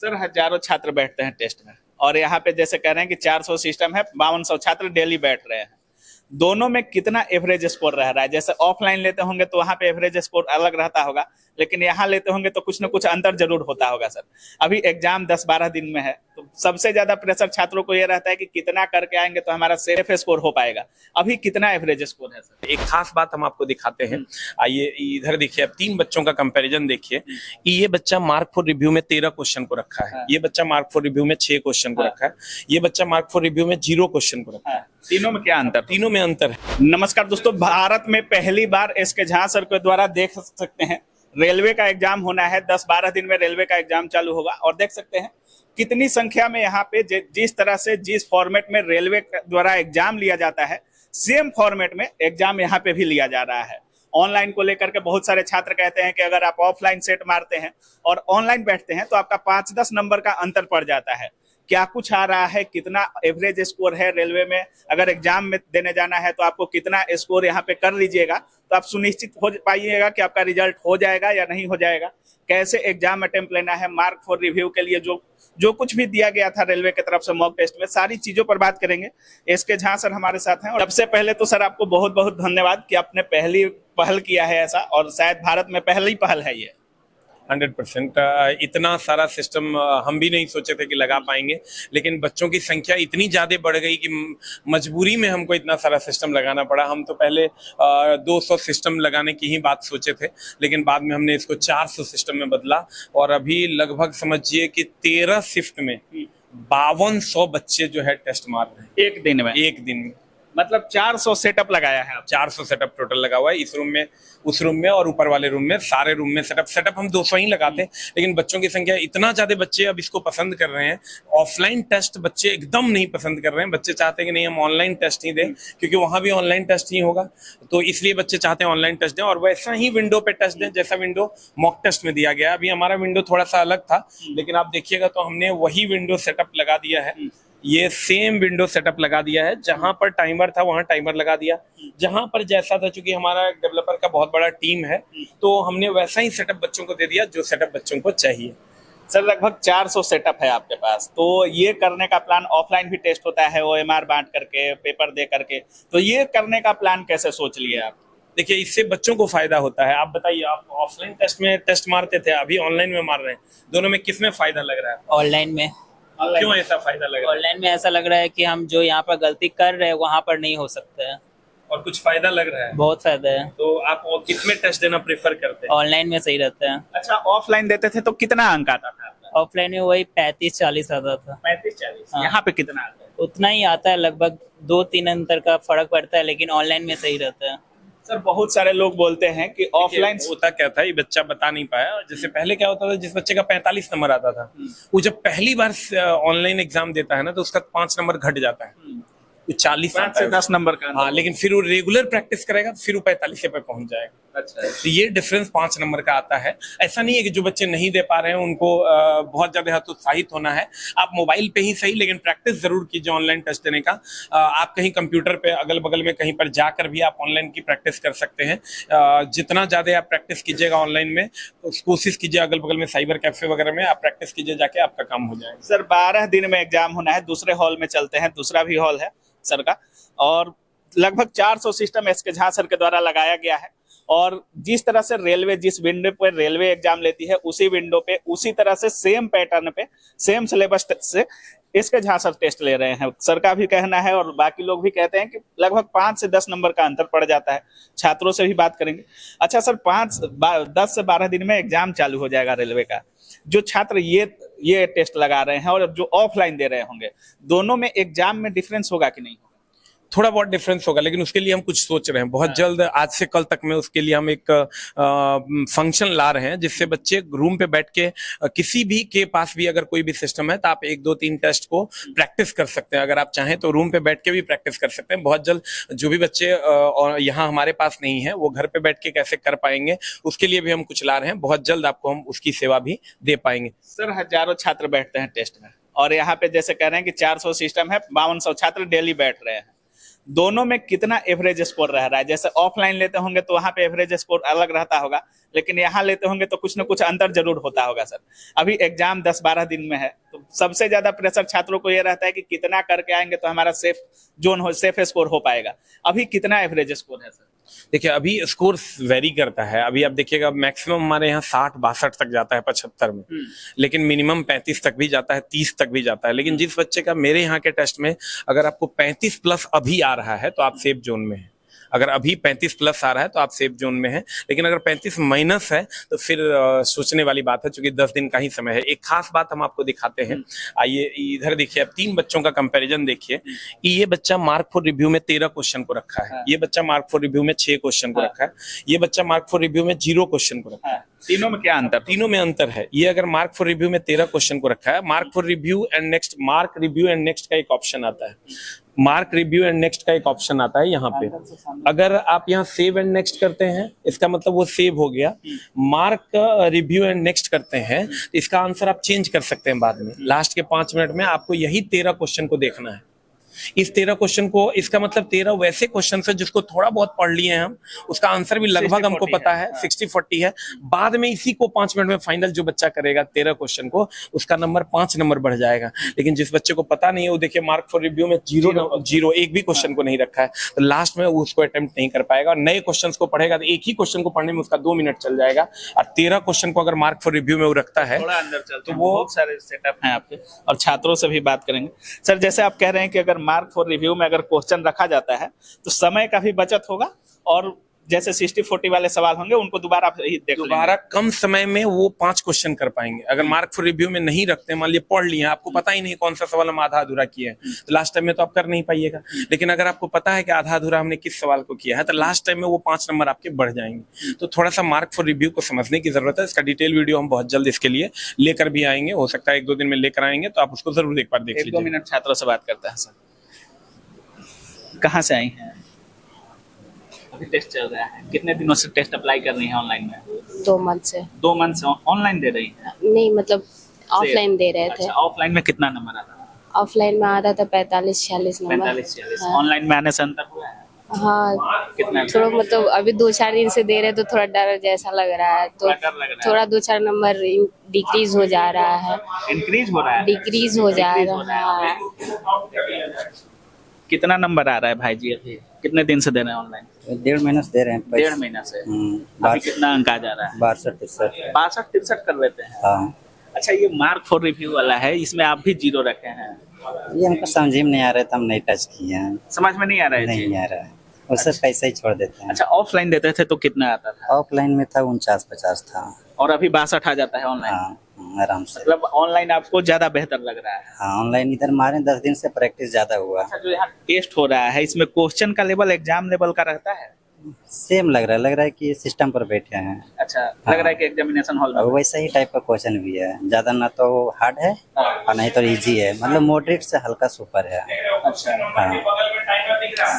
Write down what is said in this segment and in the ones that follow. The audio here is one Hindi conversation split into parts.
सर हजारों छात्र बैठते हैं टेस्ट में, और यहाँ पे जैसे कह रहे हैं कि 400 सिस्टम है, 5200 छात्र डेली बैठ रहे हैं। दोनों में कितना एवरेज स्कोर रह रहा है? जैसे ऑफलाइन लेते होंगे तो वहां पे एवरेज स्कोर अलग रहता होगा, लेकिन यहाँ लेते होंगे तो कुछ ना कुछ अंतर जरूर होता होगा। सर अभी एग्जाम 10-12 दिन में है, तो सबसे ज्यादा प्रेशर छात्रों को ये रहता है कि कितना करके आएंगे तो हमारा सेफ स्कोर हो पाएगा। अभी कितना एवरेज स्कोर है सर? एक खास बात हम आपको दिखाते हैं। आइए इधर देखिए, अब 3 बच्चों का कंपैरिजन देखिए। ये बच्चा मार्क फॉर रिव्यू में 13 क्वेश्चन को रखा है, ये बच्चा मार्क फॉर रिव्यू में 6 क्वेश्चन को रखा है, ये बच्चा मार्क फॉर रिव्यू में 0 क्वेश्चन को रखा है। तीनों में क्या अंतर? तीनों में अंतर है। नमस्कार दोस्तों, भारत में पहली बार एसके झा सर के द्वारा देख सकते हैं रेलवे का एग्जाम होना है। 10-12 दिन में रेलवे का एग्जाम चालू होगा, और देख सकते हैं कितनी संख्या में यहाँ पे जिस तरह से जिस फॉर्मेट में रेलवे द्वारा एग्जाम लिया जाता है, सेम फॉर्मेट में एग्जाम यहाँ पे भी लिया जा रहा है। ऑनलाइन को लेकर के बहुत सारे छात्र कहते हैं कि अगर आप ऑफलाइन सेट मारते हैं और ऑनलाइन बैठते हैं तो आपका 5-10 नंबर का अंतर पड़ जाता है। क्या कुछ आ रहा है, कितना एवरेज स्कोर है रेलवे में, अगर एग्जाम में देने जाना है तो आपको कितना स्कोर यहाँ पे कर लीजिएगा तो आप सुनिश्चित हो पाइएगा कि आपका रिजल्ट हो जाएगा या नहीं हो जाएगा। कैसे एग्जाम अटेम्प्ट लेना है, मार्क फॉर रिव्यू के लिए जो कुछ भी दिया गया था रेलवे की तरफ से मॉक टेस्ट में, सारी चीजों पर बात करेंगे। एसके झा सर हमारे साथ हैं, और सबसे पहले तो सर आपको बहुत बहुत धन्यवाद कि आपने पहली पहल किया है ऐसा, और शायद भारत में पहली पहल है ये। 100% इतना सारा सिस्टम हम भी नहीं सोचे थे कि लगा पाएंगे, लेकिन बच्चों की संख्या इतनी ज़्यादा बढ़ गई कि मजबूरी में हमको इतना सारा सिस्टम लगाना पड़ा। हम तो पहले 200 सिस्टम लगाने की ही बात सोचे थे, लेकिन बाद में हमने इसको 400 सिस्टम में बदला, और अभी लगभग समझिए कि 13 शिफ्ट में 5200 बच्चे जो है टेस्ट मार रहे हैं एक दिन में। एक दिन में मतलब 400 सेटअप लगाया है आप? 400 सेटअप टोटल लगा हुआ है, इस रूम में, उस रूम में और ऊपर वाले रूम में, सारे रूम में सेटअप हम 200 ही लगाते हैं। लेकिन बच्चों की संख्या इतना ज्यादा, बच्चे अब इसको पसंद कर रहे हैं। ऑफलाइन टेस्ट बच्चे एकदम नहीं पसंद कर रहे हैं, बच्चे चाहते हैं कि नहीं हम ऑनलाइन टेस्ट ही दें, क्योंकि वहां भी ऑनलाइन टेस्ट ही होगा, तो इसलिए बच्चे चाहते हैं ऑनलाइन टेस्ट दें, और वैसा ही विंडो पे टेस्ट दें जैसा विंडो मॉक टेस्ट में दिया गया। अभी हमारा विंडो थोड़ा सा अलग था, लेकिन आप देखिएगा तो हमने वही विंडो सेटअप लगा दिया है। ये सेम विंडो सेटअप लगा दिया है, जहां पर टाइमर था वहां टाइमर लगा दिया, जहां पर जैसा था, चूंकि हमारा डेवलपर का बहुत बड़ा टीम है, तो हमने वैसा ही सेटअप बच्चों को दे दिया जो सेटअप बच्चों को चाहिए। सर लगभग 400 सेटअप है आपके पास, तो ये करने का प्लान, ऑफलाइन भी टेस्ट होता है OMR बांट करके, पेपर दे करके, तो ये करने का प्लान कैसे सोच लिए आप? देखिए, इससे बच्चों को फायदा होता है। आप बताइए, आप ऑफलाइन टेस्ट में टेस्ट मारते थे, अभी ऑनलाइन में मार रहे हैं, दोनों में किसमें फायदा लग रहा है? ऑनलाइन में। क्यों ऐसा फायदा लग रहा है? ऑनलाइन में ऐसा लग रहा है कि हम जो यहाँ पर गलती कर रहे हैं वहाँ पर नहीं हो सकता है, और कुछ फायदा लग रहा है, बहुत फायदा है। तो आप किसमें टेस्ट देना प्रेफर करते हैं? ऑनलाइन में सही रहता है। अच्छा, ऑफलाइन देते थे तो कितना अंक आता था आपका? ऑफलाइन में वही 35-40 आता था। 35-40? हाँ। यहाँ पे कितना आता है? उतना ही आता है, लगभग 2-3 अंतर का फर्क पड़ता है, लेकिन ऑनलाइन में सही रहता है। सर बहुत सारे लोग बोलते हैं कि ऑफलाइन होता क्या था, ये बच्चा बता नहीं पाया। जैसे पहले क्या होता था, जिस बच्चे का 45 नंबर आता था, वो जब पहली बार ऑनलाइन एग्जाम देता है ना, तो उसका 5 नंबर घट जाता है, तो 40 से 10 नंबर का। हाँ, लेकिन फिर वो रेगुलर प्रैक्टिस करेगा तो फिर वो 45 पे पहुंच जाएगा। अच्छा, तो ये डिफरेंस 5 नंबर का आता है। ऐसा नहीं है कि जो बच्चे नहीं दे पा रहे हैं उनको बहुत ज्यादा हतोत्साहित होना है। आप मोबाइल पे ही सही, लेकिन प्रैक्टिस जरूर कीजिए ऑनलाइन टेस्ट देने का। आप कहीं कंप्यूटर पे अगल बगल में कहीं पर जाकर भी आप ऑनलाइन की प्रैक्टिस कर सकते हैं। जितना ज्यादा आप प्रैक्टिस कीजिएगा ऑनलाइन में, तो कोशिश कीजिए अगल बगल में साइबर कैफे वगैरह में आप प्रैक्टिस कीजिए, जाके आपका काम हो जाएगा। सर 12 दिन में एग्जाम होना है, दूसरे हॉल में चलते हैं, दूसरा भी हॉल है सर का, और लगभग 400 सिस्टम एसके झा सर के द्वारा लगाया गया है, और जिस तरह से रेलवे जिस विंडो पे रेलवे एग्जाम लेती है, उसी विंडो पे उसी तरह से सेम पैटर्न पे सेम सिलेबस से इसके झा सर टेस्ट ले रहे हैं। सर का भी कहना है, और बाकी लोग भी कहते हैं कि लगभग 5 से 10 नंबर का अंतर पड़ जाता है। छात्रों से भी बात करेंगे। अच्छा सर, 10 से 12 दिन में एग्जाम चालू हो जाएगा रेलवे का। जो छात्र ये टेस्ट लगा रहे हैं और जो ऑफलाइन दे रहे होंगे, दोनों में एग्जाम में डिफरेंस होगा कि नहीं? थोड़ा बहुत डिफरेंस होगा, लेकिन उसके लिए हम कुछ सोच रहे हैं बहुत जल्द। आज से कल तक में उसके लिए हम एक फंक्शन ला रहे हैं, जिससे बच्चे रूम पे बैठ के किसी भी के पास भी अगर कोई भी सिस्टम है तो आप 1-2-3 टेस्ट को प्रैक्टिस कर सकते हैं। अगर आप चाहें तो रूम पे बैठ के भी प्रैक्टिस कर सकते हैं। बहुत जल्द जो भी बच्चे यहाँ हमारे पास नहीं है, वो घर पे बैठ के कैसे कर पाएंगे, उसके लिए भी हम कुछ ला रहे हैं। बहुत जल्द आपको हम उसकी सेवा भी दे पाएंगे। सर हजारों छात्र बैठते हैं टेस्ट में, और यहाँ पे जैसे कह रहे हैं कि 400 सिस्टम है, 5200 छात्र डेली बैठ रहे हैं। दोनों में कितना एवरेज स्कोर रह रहा है? जैसे ऑफलाइन लेते होंगे तो वहां पे एवरेज स्कोर अलग रहता होगा, लेकिन यहाँ लेते होंगे तो कुछ ना कुछ अंतर जरूर होता होगा सर। अभी एग्जाम 10-12 दिन में है, तो सबसे ज्यादा प्रेशर छात्रों को ये रहता है कि कितना करके आएंगे तो हमारा सेफ जोन हो, सेफ स्कोर हो पाएगा। अभी कितना एवरेज स्कोर है सर? देखिए अभी स्कोर वेरी करता है। अभी आप देखिएगा मैक्सिमम हमारे यहाँ 60-62 तक जाता है 75 में, लेकिन मिनिमम 35 तक भी जाता है, 30 तक भी जाता है। लेकिन जिस बच्चे का मेरे यहाँ के टेस्ट में अगर आपको 35 प्लस अभी आ रहा है तो आप सेफ जोन में हैं। अगर अभी 35 प्लस आ रहा है तो आप सेफ जोन में हैं, लेकिन अगर 35 माइनस है तो फिर सोचने वाली बात है, क्योंकि 10 दिन का ही समय है। एक खास बात हम आपको दिखाते हैं, आइए इधर देखिए। आप 3 बच्चों का कंपैरिजन देखिए कि ये बच्चा मार्क फॉर रिव्यू में 13 क्वेश्चन को रखा है, ये बच्चा मार्क फॉर रिव्यू में 6 क्वेश्चन को रखा है, ये बच्चा मार्क फॉर रिव्यू में 0 क्वेश्चन को रखा है। तीनों में क्या अंतर? तीनों में अंतर है। ये अगर मार्क फॉर रिव्यू में 13 क्वेश्चन को रखा है, mark for review and next, mark review and next का एक ऑप्शन आता है, मार्क रिव्यू एंड नेक्स्ट का एक ऑप्शन आता है यहाँ पे। अगर आप यहाँ सेव एंड नेक्स्ट करते हैं, इसका मतलब वो सेव हो गया। मार्क रिव्यू एंड नेक्स्ट करते हैं तो इसका आंसर आप चेंज कर सकते हैं बाद में। लास्ट के 5 मिनट में आपको यही 13 क्वेश्चन को देखना है। इस 13 क्वेश्चन को, इसका मतलब 13 वैसे क्वेश्चन है जिसको थोड़ा बहुत पढ़ लिए हैं हम, उसका आंसर भी लगभग हमको पता है, 60-40 है। बाद में इसी को 5 मिनट में फाइनल जो बच्चा करेगा 13 क्वेश्चन को, उसका नंबर 5 नंबर बढ़ जाएगा। लेकिन जिस बच्चे को पता नहीं है, वो देखिए मार्क फॉर रिव्यू में 0 एक भी क्वेश्चन को नहीं रखा है, तो लास्ट में वो उसको अटेम्प्ट नहीं कर पाएगा। और नए क्वेश्चन को पढ़ेगा तो एक ही क्वेश्चन को पढ़ने में उसका 2 मिनट चल जाएगा। और 13 क्वेश्चन को अगर मार्क फॉर रिव्यू में वो रखता है, थोड़ा अंदर चलते हैं, वो बहुत सारे सेटअप हैं आपके, और छात्रों से भी बात करेंगे। सर जैसे आप कह रहे हैं कि अगर मार्क फॉर रिव्यू में अगर क्वेश्चन रखा जाता है तो समय का भी बचत होगा, और जैसे 60-40 वाले सवाल होंगे उनको दोबारा दोबारा कम समय में वो 5 क्वेश्चन कर पाएंगे। अगर मार्क फॉर रिव्यू में नहीं रखते, मान लिए पढ़ लिए, आपको पता ही नहीं कौन सा सवाल हम आधा अधूरा किए हैं, तो लास्ट टाइम में तो आप कर नहीं पाइएगा। लेकिन अगर आपको पता है कि आधा अधूरा हमने किस सवाल को किया है, तो लास्ट टाइम में वो 5 नंबर आपके बढ़ जाएंगे। तो थोड़ा सा मार्क फॉर रिव्यू को समझने की जरूरत है। इसका डिटेल वीडियो हम बहुत जल्द इसके लिए लेकर भी आएंगे, हो सकता है 1-2 दिन में लेकर आएंगे, तो आप उसको जरूर एक बार देख लीजिए। 1-2 मिनट छात्रों से बात करते हैं। सर कहाँ से आई हैं? अभी टेस्ट चल रहा है, कितने दिनों से टेस्ट अप्लाई कर रही हैं ऑनलाइन में? 2 मंथ से। 2 मंथ से ऑनलाइन दे रही हैं? नहीं मतलब ऑफलाइन दे रहे थे। अच्छा, ऑफलाइन में कितना नंबर आता था? ऑफलाइन में आता था 45-46 नंबर। 45-46। हाँ। ऑनलाइन में आने से अंतर हुआ है? हाँ कितना? थोड़ा मतलब अभी 2-4 दिन से दे रहे तो थोड़ा डर जैसा लग रहा है, तो थोड़ा डर लग रहा है। थोड़ा 2-4 नंबर डिक्रीज हो जा रहा है। इंक्रीज हो रहा है? डिक्रीज हो जा Decrease हो रहा है। कितना नंबर आ रहा है भाई जी? अभी कितने दिन से दे रहे हैं ऑनलाइन? 1.5 महीना से दे रहे हैं। 1.5 महीना से। अभी कितना अंक आ जा रहा है? 62-63। 62-63 कर लेते हैं? हाँ, अच्छा, ये मार्क फॉर रिव्यू वाला है, इसमें आप भी 0 रखे हैं? ये हमको समझ में नहीं आ रहा है तो हम नहीं टच किए हैं। समझ में नहीं आ रहा है? नहीं आ रहा है, उससे पैसा ही छोड़ देते हैं। अच्छा, ऑफलाइन देते थे तो कितना आता था? ऑफलाइन में था 49-50 था। और अभी 62 आ जाता है ऑनलाइन? हाँ आराम से। मतलब ऑनलाइन आपको ज्यादा बेहतर लग रहा है? हाँ ऑनलाइन इधर मारे 10 दिन से प्रैक्टिस ज्यादा हुआ। अच्छा, जो यहाँ टेस्ट हो रहा है इसमें क्वेश्चन का लेवल एग्जाम लेवल का रहता है? सेम लग रहा है कि सिस्टम पर बैठे हैं। अच्छा, लग रहा है कि एग्जामिनेशन हॉल में? और वैसा ही टाइप का क्वेश्चन भी है, ज्यादा ना तो हार्ड है और नहीं तो इजी है, मतलब मॉडरेट से हल्का सुपर है। अच्छा। हाँ।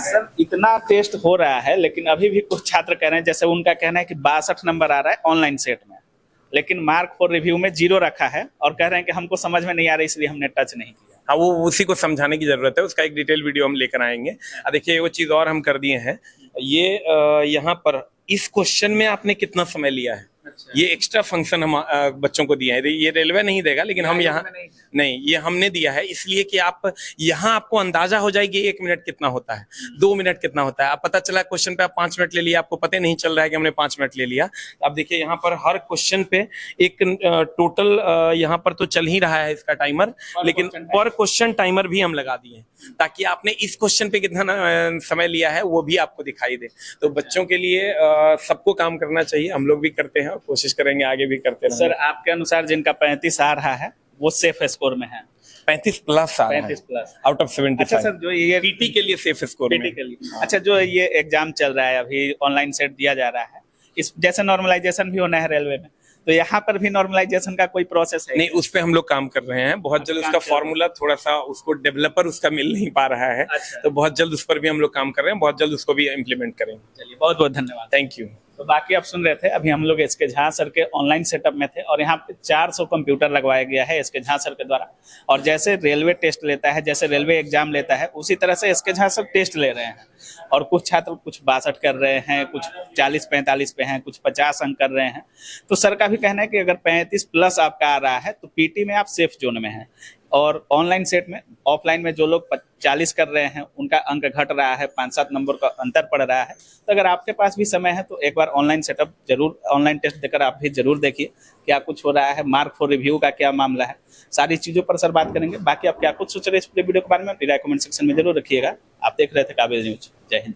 सर इतना टेस्ट हो रहा है, लेकिन अभी भी कुछ छात्र कह रहे हैं, जैसे उनका कहना है कि 62 नंबर आ रहा है ऑनलाइन सेट में, लेकिन मार्क फॉर रिव्यू में 0 रखा है, और कह रहे हैं कि हमको समझ में नहीं आ रहा इसलिए हमने टच नहीं किया। हाँ, वो उसी को समझाने की जरूरत है, उसका एक डिटेल वीडियो हम लेकर आएंगे। देखिए वो चीज और हम कर दिए हैं, ये यहाँ पर इस क्वेश्चन में आपने कितना समय लिया है, ये एक्स्ट्रा फंक्शन हम बच्चों को दिया है। ये रेलवे नहीं देगा, लेकिन हम यहाँ नहीं, ये हमने दिया है इसलिए कि आप यहाँ आपको अंदाजा हो जाएगी 1 मिनट कितना होता है, 2 मिनट कितना होता है। आप पता चला क्वेश्चन पे आप 5 मिनट ले लिया, आपको पता नहीं चल रहा है कि हमने 5 मिनट ले लिया। आप देखिए यहाँ पर हर क्वेश्चन पे एक टोटल यहाँ पर तो चल ही रहा है इसका टाइमर, लेकिन पर क्वेश्चन टाइमर भी हम लगा दिए ताकि आपने इस क्वेश्चन पे कितना समय लिया है वो भी आपको दिखाई दे। तो बच्चों के लिए सबको काम करना चाहिए, हम लोग भी करते हैं और कोशिश करेंगे आगे भी करते रहेंगे। सर आपके अनुसार जिनका 35 आ रहा है वो सेफ स्कोर में है? 35 प्लस आ रहा है 35 प्लस आउट ऑफ 75। अच्छा सर, जो ये पीटी के लिए सेफ स्कोर पीटी के लिए, अच्छा जो ये एग्जाम चल रहा है अभी, ऑनलाइन सेट दिया जा रहा है, इस जैसे नॉर्मलाइजेशन भी होना है रेलवे में, तो यहाँ पर भी नॉर्मलाइजेशन का कोई प्रोसेस है? नहीं, उस पे हम लोग काम कर रहे हैं बहुत जल्द। उसका फॉर्मूला थोड़ा सा उसको डेवलपर उसका मिल नहीं पा रहा है। अच्छा। तो बहुत जल्द उस पर भी हम लोग काम कर रहे हैं, बहुत जल्द उसको भी इम्प्लीमेंट करेंगे। चलिए, बहुत बहुत धन्यवाद। Thank you. तो बाकी आप सुन रहे थे, अभी हम लोग एसके झा सर के ऑनलाइन सेटअप में थे और यहाँ पे 400 कंप्यूटर लगवाया गया है एसके झा सर के द्वारा। और जैसे रेलवे टेस्ट लेता है, जैसे रेलवे एग्जाम लेता है, उसी तरह से एसके झा सर टेस्ट ले रहे हैं। और कुछ छात्र कुछ 62 कर रहे हैं, कुछ 40-45 पे हैं, कुछ 50 अंक कर रहे हैं। तो सर का भी कहना है कि अगर 35 प्लस आपका आ रहा है तो पीटी में आप सेफ जोन में हैं। और ऑनलाइन सेट में, ऑफलाइन में जो लोग 40 कर रहे हैं उनका अंक घट रहा है, 5-7 नंबर का अंतर पड़ रहा है। तो अगर आपके पास भी समय है तो एक बार ऑनलाइन सेटअप जरूर, ऑनलाइन टेस्ट देकर आप भी जरूर देखिए क्या कुछ हो रहा है, मार्क फॉर रिव्यू का क्या मामला है, सारी चीज़ों पर सर बात करेंगे। बाकी आप क्या कुछ सोच रहे हैं इस पूरे वीडियो के बारे में, अपनी राय कमेंट सेक्शन में जरूर रखिएगा। आप देख रहे थे काबिल न्यूज। जय हिंद।